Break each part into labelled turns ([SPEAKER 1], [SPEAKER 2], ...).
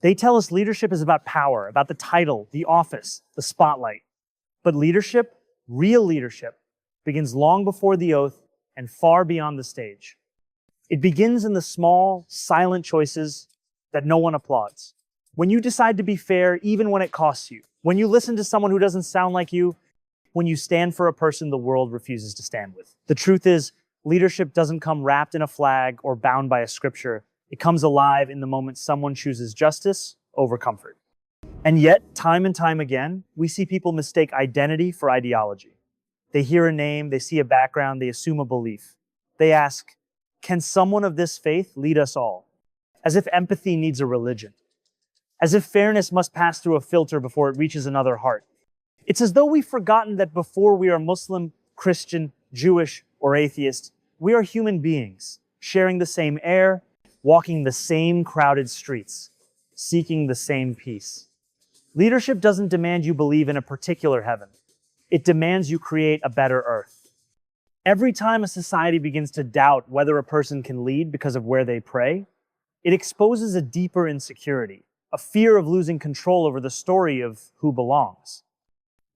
[SPEAKER 1] They tell us leadership is about power, about the title, the office, the spotlight. But leadership, real leadership, begins long before the oath and far beyond the stage. It begins in the small, silent choices that no one applauds. When you decide to be fair, even when it costs you. When you listen to someone who doesn't sound like you. When you stand for a person the world refuses to stand with. The truth is, leadership doesn't come wrapped in a flag or bound by a scripture. It comes alive in the moment someone chooses justice over comfort. And yet, time and time again, we see people mistake identity for ideology. They hear a name, they see a background, they assume a belief. They ask, can someone of this faith lead us all? As if empathy needs a religion. As if fairness must pass through a filter before it reaches another heart. It's as though we've forgotten that before we are Muslim, Christian, Jewish, or atheist, we are human beings, sharing the same air, walking the same crowded streets, seeking the same peace. Leadership doesn't demand you believe in a particular heaven. It demands you create a better earth. Every time a society begins to doubt whether a person can lead because of where they pray, it exposes a deeper insecurity, a fear of losing control over the story of who belongs.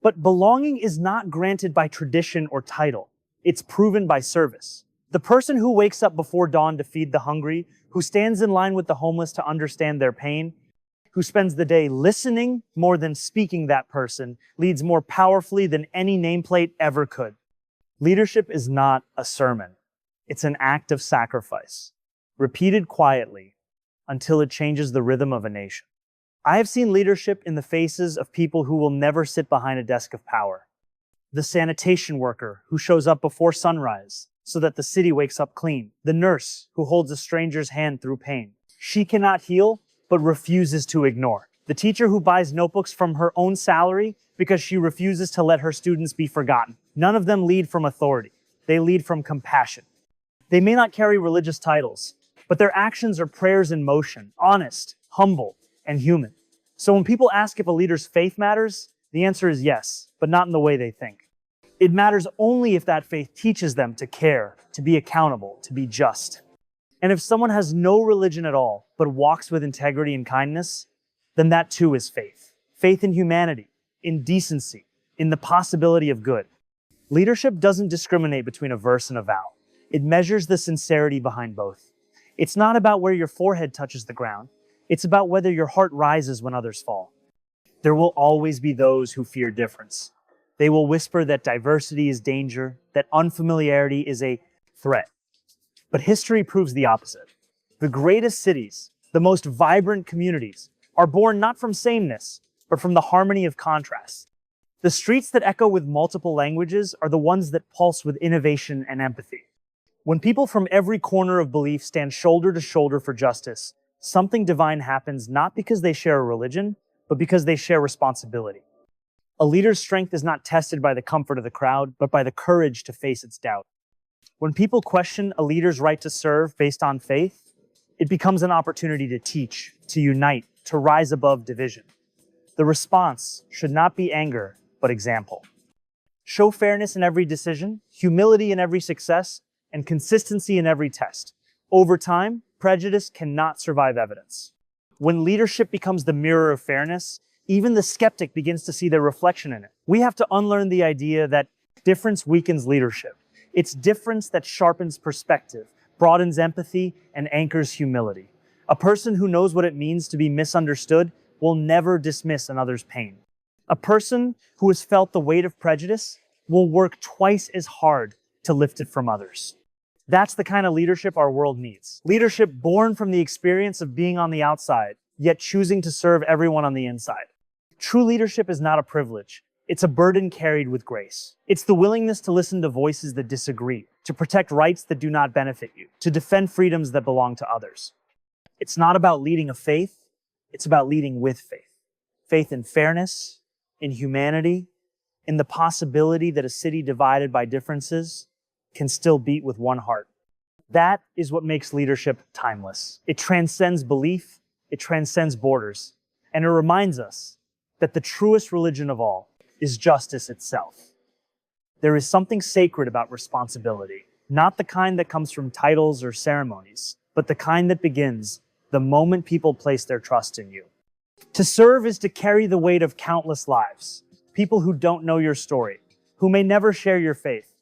[SPEAKER 1] But belonging is not granted by tradition or title. It's proven by service. The person who wakes up before dawn to feed the hungry, who stands in line with the homeless to understand their pain, who spends the day listening more than speaking that person, leads more powerfully than any nameplate ever could. Leadership is not a sermon. It's an act of sacrifice, repeated quietly until it changes the rhythm of a nation. I have seen leadership in the faces of people who will never sit behind a desk of power. The sanitation worker who shows up before sunrise so that the city wakes up clean. The nurse who holds a stranger's hand through pain. She cannot heal, but refuses to ignore. The teacher who buys notebooks from her own salary because she refuses to let her students be forgotten. None of them lead from authority. They lead from compassion. They may not carry religious titles, but their actions are prayers in motion, honest, humble, and human. So when people ask if a leader's faith matters, the answer is yes, but not in the way they think. It matters only if that faith teaches them to care, to be accountable, to be just. And if someone has no religion at all, but walks with integrity and kindness, then that too is faith. Faith in humanity, in decency, in the possibility of good. Leadership doesn't discriminate between a verse and a vow. It measures the sincerity behind both. It's not about where your forehead touches the ground. It's about whether your heart rises when others fall. There will always be those who fear difference. They will whisper that diversity is danger, that unfamiliarity is a threat. But history proves the opposite. The greatest cities, the most vibrant communities, are born not from sameness, but from the harmony of contrast. The streets that echo with multiple languages are the ones that pulse with innovation and empathy. When people from every corner of belief stand shoulder to shoulder for justice, something divine happens not because they share a religion, but because they share responsibility. A leader's strength is not tested by the comfort of the crowd, but by the courage to face its doubt. When people question a leader's right to serve based on faith, it becomes an opportunity to teach, to unite, to rise above division. The response should not be anger, but example. Show fairness in every decision, humility in every success, and consistency in every test. Over time, prejudice cannot survive evidence. When leadership becomes the mirror of fairness, even the skeptic begins to see their reflection in it. We have to unlearn the idea that difference weakens leadership. It's difference that sharpens perspective, broadens empathy, and anchors humility. A person who knows what it means to be misunderstood will never dismiss another's pain. A person who has felt the weight of prejudice will work twice as hard to lift it from others. That's the kind of leadership our world needs. Leadership born from the experience of being on the outside, yet choosing to serve everyone on the inside. True leadership is not a privilege. It's a burden carried with grace. It's the willingness to listen to voices that disagree, to protect rights that do not benefit you, to defend freedoms that belong to others. It's not about leading a faith, it's about leading with faith. Faith in fairness, in humanity, in the possibility that a city divided by differences can still beat with one heart. That is what makes leadership timeless. It transcends belief, it transcends borders, and it reminds us that the truest religion of all is justice itself. There is something sacred about responsibility, not the kind that comes from titles or ceremonies, but the kind that begins the moment people place their trust in you. To serve is to carry the weight of countless lives, people who don't know your story, who may never share your faith,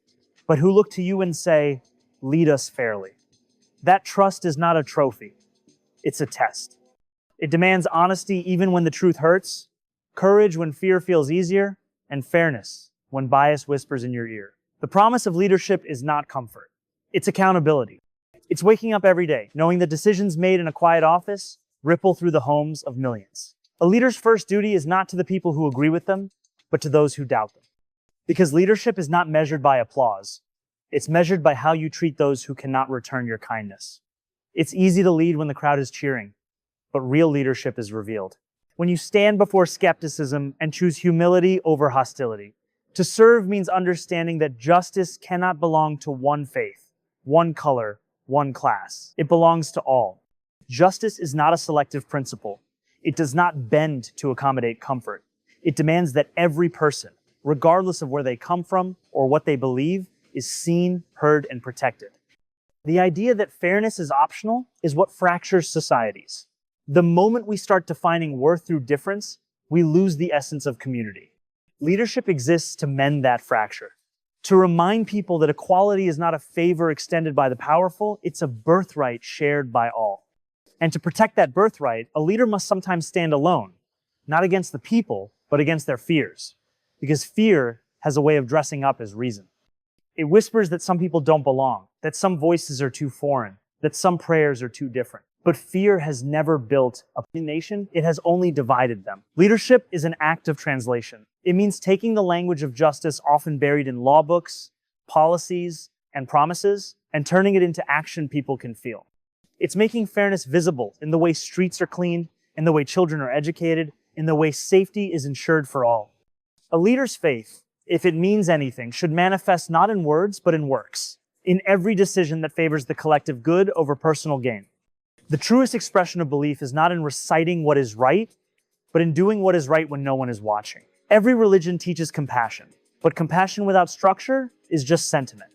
[SPEAKER 1] but who look to you and say, lead us fairly. That trust is not a trophy, it's a test. It demands honesty even when the truth hurts, courage when fear feels easier, and fairness when bias whispers in your ear. The promise of leadership is not comfort, it's accountability. It's waking up every day, knowing that decisions made in a quiet office ripple through the homes of millions. A leader's first duty is not to the people who agree with them, but to those who doubt them. Because leadership is not measured by applause. It's measured by how you treat those who cannot return your kindness. It's easy to lead when the crowd is cheering, but real leadership is revealed when you stand before skepticism and choose humility over hostility. To serve means understanding that justice cannot belong to one faith, one color, one class. It belongs to all. Justice is not a selective principle. It does not bend to accommodate comfort. It demands that every person, regardless of where they come from or what they believe, is seen, heard, and protected. The idea that fairness is optional is what fractures societies. The moment we start defining worth through difference, we lose the essence of community. Leadership exists to mend that fracture, to remind people that equality is not a favor extended by the powerful, it's a birthright shared by all. And to protect that birthright, a leader must sometimes stand alone, not against the people, but against their fears. Because fear has a way of dressing up as reason. It whispers that some people don't belong, that some voices are too foreign, that some prayers are too different. But fear has never built a nation, it has only divided them. Leadership is an act of translation. It means taking the language of justice often buried in law books, policies, and promises, and turning it into action people can feel. It's making fairness visible in the way streets are cleaned, in the way children are educated, in the way safety is ensured for all. A leader's faith, if it means anything, should manifest not in words, but in works, in every decision that favors the collective good over personal gain. The truest expression of belief is not in reciting what is right, but in doing what is right when no one is watching. Every religion teaches compassion, but compassion without structure is just sentiment.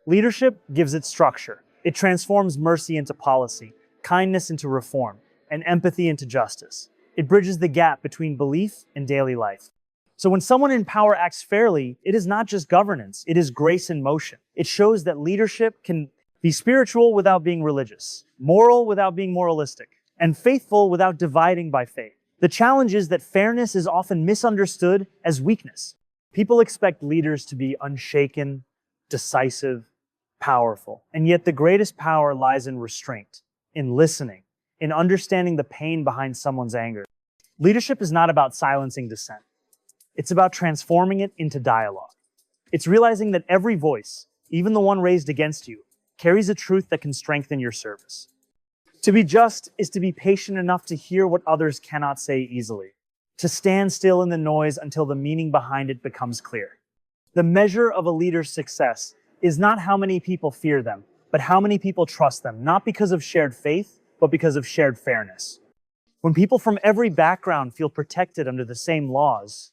[SPEAKER 1] Leadership gives it structure. It transforms mercy into policy, kindness into reform, and empathy into justice. It bridges the gap between belief and daily life. So when someone in power acts fairly, it is not just governance, it is grace in motion. It shows that leadership can be spiritual without being religious, moral without being moralistic, and faithful without dividing by faith. The challenge is that fairness is often misunderstood as weakness. People expect leaders to be unshaken, decisive, powerful. And yet the greatest power lies in restraint, in listening, in understanding the pain behind someone's anger. Leadership is not about silencing dissent. It's about transforming it into dialogue. It's realizing that every voice, even the one raised against you, carries a truth that can strengthen your service. To be just is to be patient enough to hear what others cannot say easily, to stand still in the noise until the meaning behind it becomes clear. The measure of a leader's success is not how many people fear them, but how many people trust them, not because of shared faith, but because of shared fairness. When people from every background feel protected under the same laws,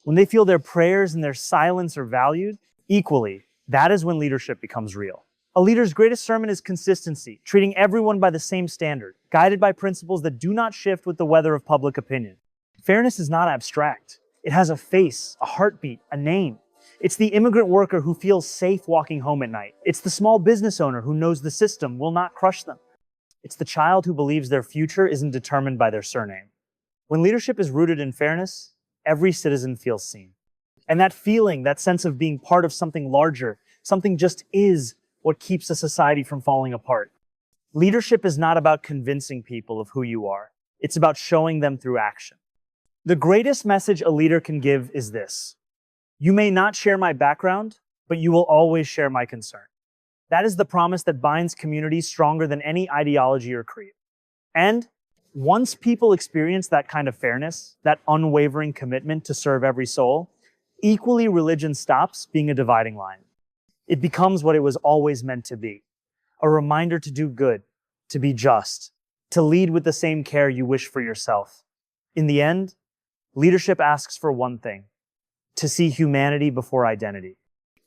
[SPEAKER 1] when they feel their prayers and their silence are valued equally, that is when leadership becomes real. A leader's greatest sermon is consistency, treating everyone by the same standard, guided by principles that do not shift with the weather of public opinion. Fairness is not abstract. It has a face, a heartbeat, a name. It's the immigrant worker who feels safe walking home at night. It's the small business owner who knows the system will not crush them. It's the child who believes their future isn't determined by their surname. When leadership is rooted in fairness, every citizen feels seen. And that feeling, that sense of being part of something larger, something just is what keeps a society from falling apart. Leadership is not about convincing people of who you are. It's about showing them through action. The greatest message a leader can give is this: you may not share my background, but you will always share my concern. That is the promise that binds communities stronger than any ideology or creed. And once people experience that kind of fairness, that unwavering commitment to serve every soul, equally religion stops being a dividing line. It becomes what it was always meant to be, a reminder to do good, to be just, to lead with the same care you wish for yourself. In the end, leadership asks for one thing: to see humanity before identity.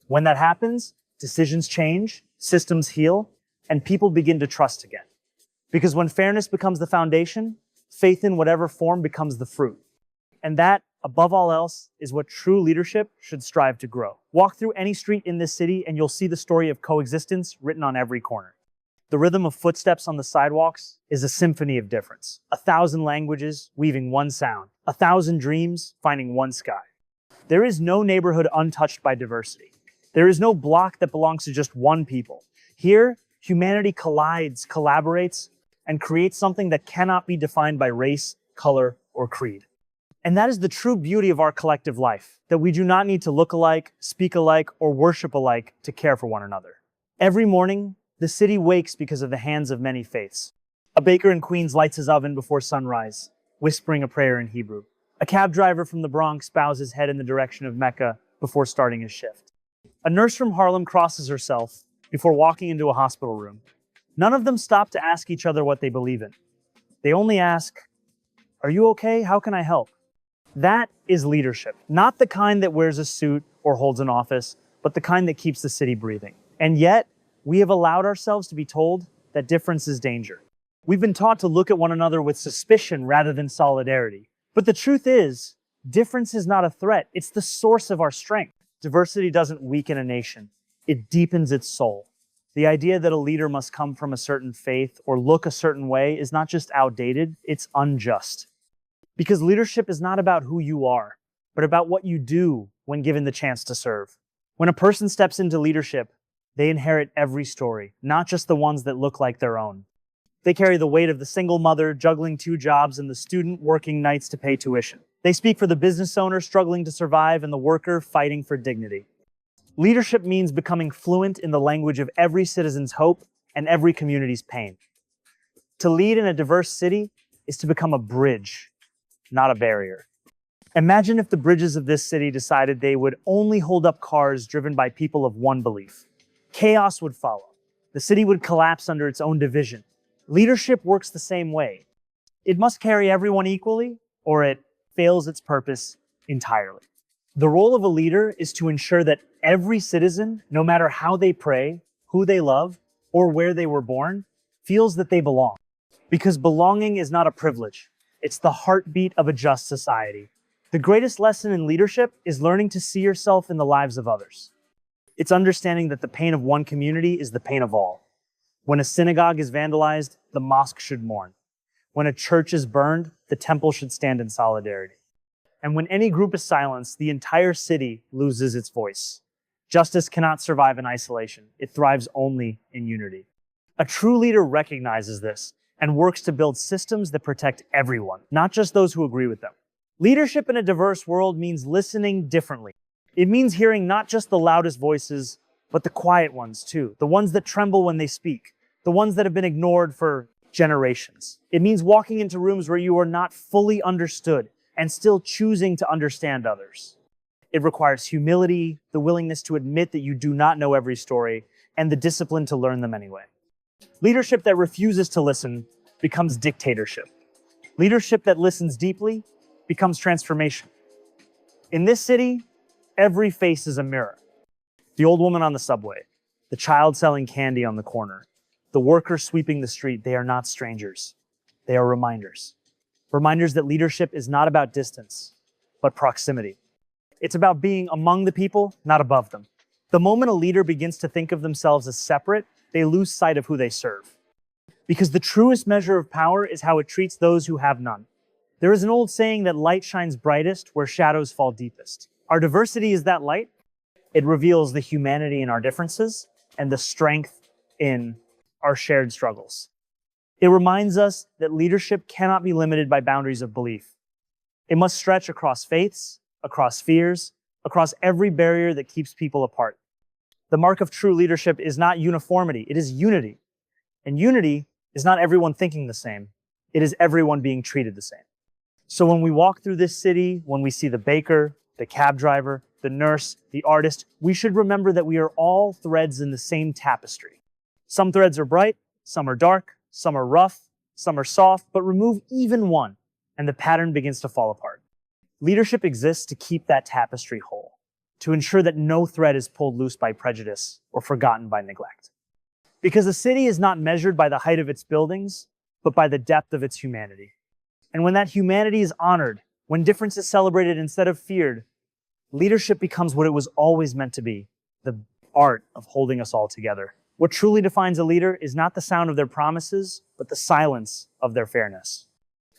[SPEAKER 1] When that happens, decisions change, systems heal, and people begin to trust again. Because when fairness becomes the foundation, faith in whatever form becomes the fruit. And that, above all else, is what true leadership should strive to grow. Walk through any street in this city and you'll see the story of coexistence written on every corner. The rhythm of footsteps on the sidewalks is a symphony of difference. 1,000 languages weaving one sound. 1,000 dreams finding one sky. There is no neighborhood untouched by diversity. There is no block that belongs to just one people. Here, humanity collides, collaborates, and creates something that cannot be defined by race, color, or creed. And that is the true beauty of our collective life, that we do not need to look alike, speak alike, or worship alike to care for one another. Every morning, the city wakes because of the hands of many faiths. A baker in Queens lights his oven before sunrise, whispering a prayer in Hebrew. A cab driver from the Bronx bows his head in the direction of Mecca before starting his shift. A nurse from Harlem crosses herself before walking into a hospital room. None of them stop to ask each other what they believe in. They only ask, "Are you okay? How can I help?" That is leadership, not the kind that wears a suit or holds an office, but the kind that keeps the city breathing. And yet, we have allowed ourselves to be told that difference is danger. We've been taught to look at one another with suspicion rather than solidarity. But the truth is, difference is not a threat. It's the source of our strength. Diversity doesn't weaken a nation. It deepens its soul. The idea that a leader must come from a certain faith or look a certain way is not just outdated, it's unjust. Because leadership is not about who you are, but about what you do when given the chance to serve. When a person steps into leadership, they inherit every story, not just the ones that look like their own. They carry the weight of the single mother juggling 2 jobs and the student working nights to pay tuition. They speak for the business owner struggling to survive and the worker fighting for dignity. Leadership means becoming fluent in the language of every citizen's hope and every community's pain. To lead in a diverse city is to become a bridge, not a barrier. Imagine if the bridges of this city decided they would only hold up cars driven by people of one belief. Chaos would follow. The city would collapse under its own division. Leadership works the same way. It must carry everyone equally, or it fails its purpose entirely. The role of a leader is to ensure that every citizen, no matter how they pray, who they love, or where they were born, feels that they belong. Because belonging is not a privilege. It's the heartbeat of a just society. The greatest lesson in leadership is learning to see yourself in the lives of others. It's understanding that the pain of one community is the pain of all. When a synagogue is vandalized, the mosque should mourn. When a church is burned, the temple should stand in solidarity. And when any group is silenced, the entire city loses its voice. Justice cannot survive in isolation. It thrives only in unity. A true leader recognizes this and works to build systems that protect everyone, not just those who agree with them. Leadership in a diverse world means listening differently. It means hearing not just the loudest voices, but the quiet ones too, the ones that tremble when they speak, the ones that have been ignored for generations. It means walking into rooms where you are not fully understood and still choosing to understand others. It requires humility, the willingness to admit that you do not know every story, and the discipline to learn them anyway. Leadership that refuses to listen becomes dictatorship. Leadership that listens deeply becomes transformation. In this city, every face is a mirror. The old woman on the subway, the child selling candy on the corner, the worker sweeping the street, they are not strangers. They are reminders. Reminders that leadership is not about distance, but proximity. It's about being among the people, not above them. The moment a leader begins to think of themselves as separate, they lose sight of who they serve. Because the truest measure of power is how it treats those who have none. There is an old saying that light shines brightest where shadows fall deepest. Our diversity is that light. It reveals the humanity in our differences and the strength in our shared struggles. It reminds us that leadership cannot be limited by boundaries of belief. It must stretch across faiths, across fears, across every barrier that keeps people apart. The mark of true leadership is not uniformity, it is unity. And unity is not everyone thinking the same, it is everyone being treated the same. So when we walk through this city, when we see the baker, the cab driver, the nurse, the artist, we should remember that we are all threads in the same tapestry. Some threads are bright, some are dark, some are rough, some are soft, but remove even one, and the pattern begins to fall apart. Leadership exists to keep that tapestry whole, to ensure that no thread is pulled loose by prejudice or forgotten by neglect. Because a city is not measured by the height of its buildings, but by the depth of its humanity. And when that humanity is honored, when difference is celebrated instead of feared, leadership becomes what it was always meant to be, the art of holding us all together. What truly defines a leader is not the sound of their promises, but the silence of their fairness.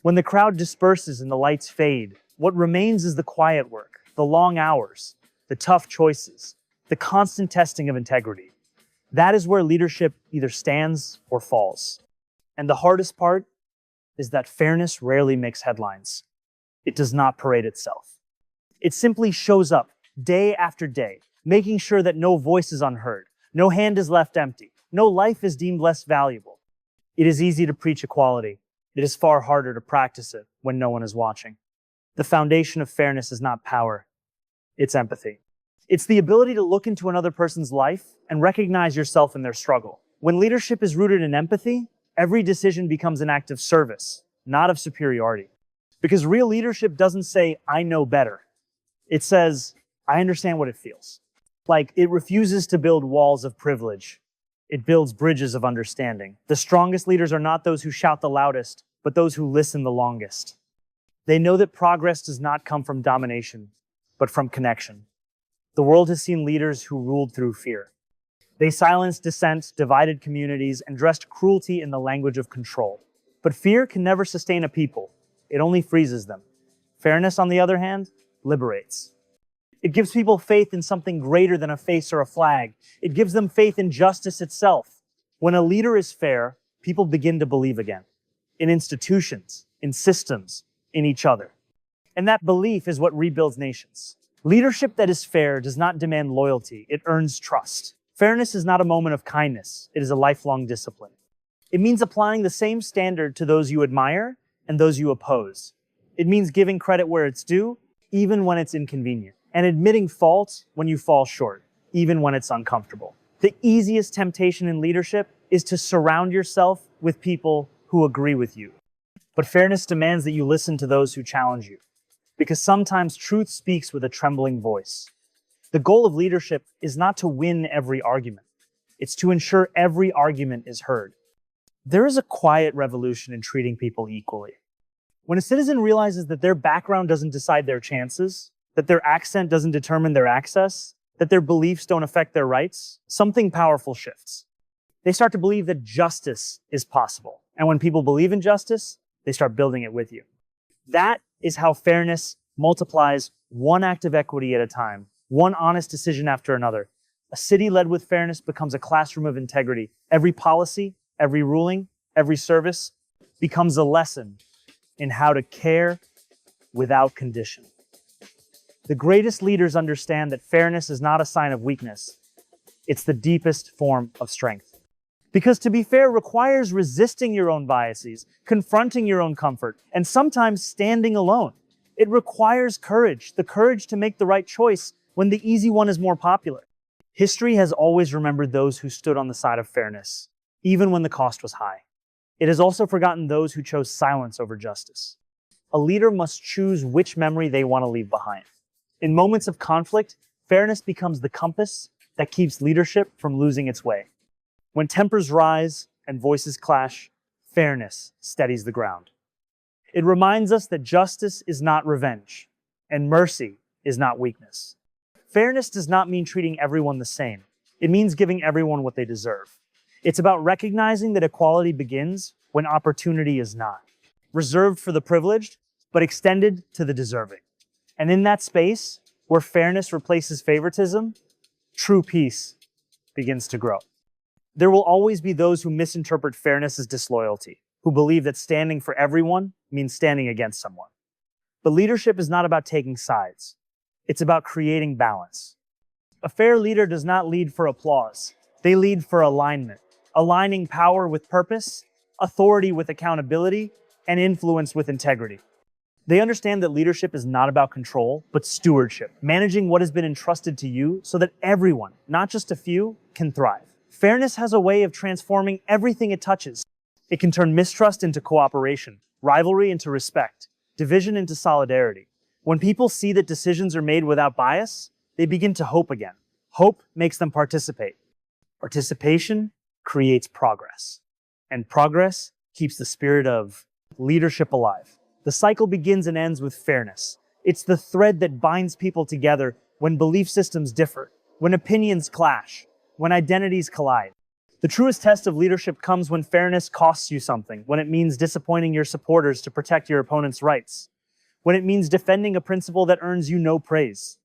[SPEAKER 1] When the crowd disperses and the lights fade, what remains is the quiet work, the long hours, the tough choices, the constant testing of integrity. That is where leadership either stands or falls. And the hardest part is that fairness rarely makes headlines. It does not parade itself. It simply shows up day after day, making sure that no voice is unheard, no hand is left empty, no life is deemed less valuable. It is easy to preach equality. It is far harder to practice it when no one is watching. The foundation of fairness is not power, it's empathy. It's the ability to look into another person's life and recognize yourself in their struggle. When leadership is rooted in empathy, every decision becomes an act of service, not of superiority. Because real leadership doesn't say, I know better. It says, I understand what it feels. Like, it refuses to build walls of privilege. It builds bridges of understanding. The strongest leaders are not those who shout the loudest, but those who listen the longest. They know that progress does not come from domination, but from connection. The world has seen leaders who ruled through fear. They silenced dissent, divided communities, and dressed cruelty in the language of control. But fear can never sustain a people. It only freezes them. Fairness, on the other hand, liberates. It gives people faith in something greater than a face or a flag. It gives them faith in justice itself. When a leader is fair, people begin to believe again. In institutions, in systems, in each other. And that belief is what rebuilds nations. Leadership that is fair does not demand loyalty, it earns trust. Fairness is not a moment of kindness, it is a lifelong discipline. It means applying the same standard to those you admire and those you oppose. It means giving credit where it's due, even when it's inconvenient, and admitting fault when you fall short, even when it's uncomfortable. The easiest temptation in leadership is to surround yourself with people who agree with you. But fairness demands that you listen to those who challenge you, because sometimes truth speaks with a trembling voice. The goal of leadership is not to win every argument. It's to ensure every argument is heard. There is a quiet revolution in treating people equally. When a citizen realizes that their background doesn't decide their chances, that their accent doesn't determine their access, that their beliefs don't affect their rights, something powerful shifts. They start to believe that justice is possible. And when people believe in justice, they start building it with you. That is how fairness multiplies one act of equity at a time, one honest decision after another. A city led with fairness becomes a classroom of integrity. Every policy, every ruling, every service becomes a lesson in how to care without condition. The greatest leaders understand that fairness is not a sign of weakness. It's the deepest form of strength. Because to be fair requires resisting your own biases, confronting your own comfort, and sometimes standing alone. It requires courage, the courage to make the right choice when the easy one is more popular. History has always remembered those who stood on the side of fairness, even when the cost was high. It has also forgotten those who chose silence over justice. A leader must choose which memory they want to leave behind. In moments of conflict, fairness becomes the compass that keeps leadership from losing its way. When tempers rise and voices clash, fairness steadies the ground. It reminds us that justice is not revenge, and mercy is not weakness. Fairness does not mean treating everyone the same. It means giving everyone what they deserve. It's about recognizing that equality begins when opportunity is not. Reserved for the privileged, but extended to the deserving. And in that space, where fairness replaces favoritism, true peace begins to grow. There will always be those who misinterpret fairness as disloyalty, who believe that standing for everyone means standing against someone. But leadership is not about taking sides. It's about creating balance. A fair leader does not lead for applause. They lead for alignment, aligning power with purpose, authority with accountability, and influence with integrity. They understand that leadership is not about control, but stewardship, managing what has been entrusted to you so that everyone, not just a few, can thrive. Fairness has a way of transforming everything it touches. It can turn mistrust into cooperation, rivalry into respect, division into solidarity. When people see that decisions are made without bias, they begin to hope again. Hope makes them participate. Participation creates progress, and progress keeps the spirit of leadership alive. The cycle begins and ends with fairness. It's the thread that binds people together when belief systems differ, when opinions clash, when identities collide. The truest test of leadership comes when fairness costs you something, when it means disappointing your supporters to protect your opponent's rights, when it means defending a principle that earns you no praise.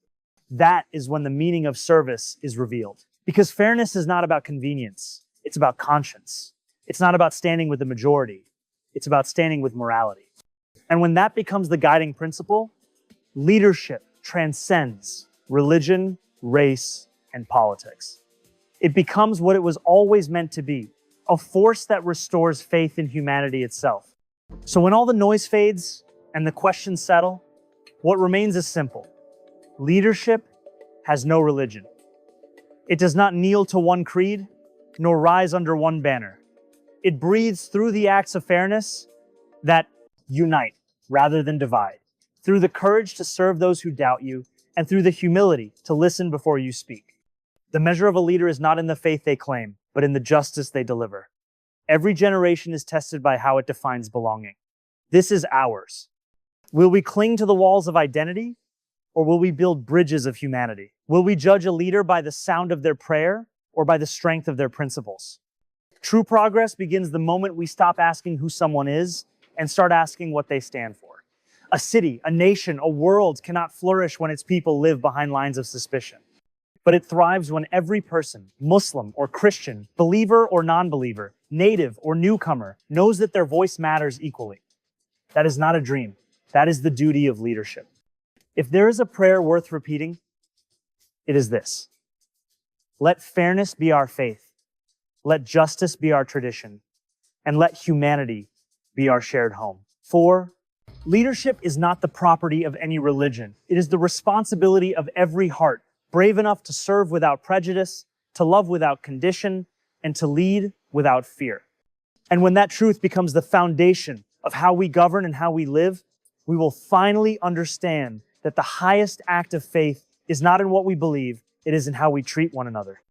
[SPEAKER 1] That is when the meaning of service is revealed. Because fairness is not about convenience, it's about conscience. It's not about standing with the majority, it's about standing with morality. And when that becomes the guiding principle, leadership transcends religion, race, and politics. It becomes what it was always meant to be, a force that restores faith in humanity itself. So when all the noise fades and the questions settle, what remains is simple. Leadership has no religion. It does not kneel to one creed, nor rise under one banner. It breathes through the acts of fairness that unite rather than divide, through the courage to serve those who doubt you, and through the humility to listen before you speak. The measure of a leader is not in the faith they claim, but in the justice they deliver. Every generation is tested by how it defines belonging. This is ours. Will we cling to the walls of identity, or will we build bridges of humanity? Will we judge a leader by the sound of their prayer, or by the strength of their principles? True progress begins the moment we stop asking who someone is and start asking what they stand for. A city, a nation, a world cannot flourish when its people live behind lines of suspicion. But it thrives when every person, Muslim or Christian, believer or non-believer, native or newcomer, knows that their voice matters equally. That is not a dream. That is the duty of leadership. If there is a prayer worth repeating, it is this. Let fairness be our faith. Let justice be our tradition. And let humanity be our shared home. 4. Leadership is not the property of any religion. It is the responsibility of every heart, brave enough to serve without prejudice, to love without condition, and to lead without fear. And when that truth becomes the foundation of how we govern and how we live, we will finally understand that the highest act of faith is not in what we believe, it is in how we treat one another.